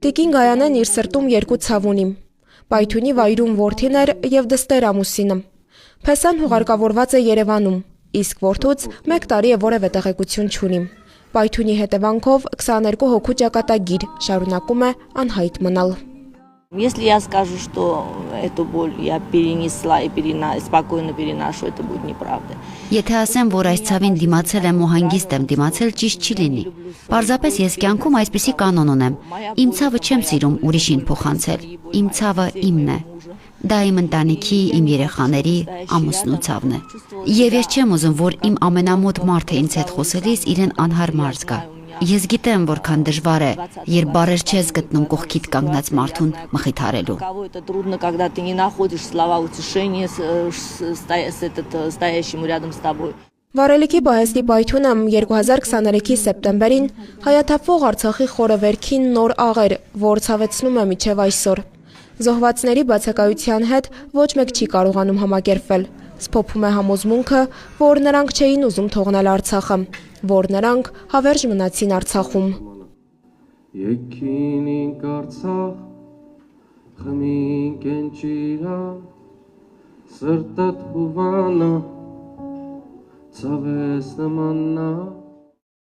Տիկին Գայանեն իր սրտում երկու ցավ ունի։ Պայթյունի վայրում որդին էր եւ դստեր ամուսինը։ Փեսան հուղարկավորված է Երևանում, իսկ որդուց 1 տարի է որևէ տեղեկություն չունի։ Պայթյունի հետևանքով 22 հոգու ճակատագիր շարունակում է անհայտ մնալ։ Если я скажу, что эту боль я перенесла и спокойно переношу, это будет неправда. Եթե ասեմ, որ այս ցավին դիմացել եմ ու հանգիստ եմ դիմացել, ճիշտ չի լինի։ Պարզապես ես կյանքում այսպիսի կանոն ունեմ. իմ ցավը չեմ սիրում ուրիշին փոխանցել։ Իմ ցավը իմն է։ Դա իմ ընտանիքի, իմ երեխաների, ամուսնու ցավն է։ Եվ ես չեմ ուզում, որ իմ ամենամոտ մարդը ինձ հետ խոսելիս իրեն անհարմար զգա։ Ես գիտեմ, որքան դժվար է, երբ բառեր չես գտնում կողքիդ կանգնած մարդուն մխիթարելու։ Վարելիքի պահեստի պայթյունը 2023-ի սեպտեմբերին հայաթափվող Արցախի խորը վերքին նոր աղ էր, որ ցավեցնում է մինչև այսօր։ Զոհվածների բացակայության հետ ոչ մեկ չի կարողանում համակերպվել։ Սփոփում է համոզմունքը, որ նրանք չէին ուզում թողնել Արցախը, որ նրանք հավերժ մնացին Արցախում։ Եկինինք Արցախ, խմինք ընջիրա, սրտդ հուվանա, ցավես նմանա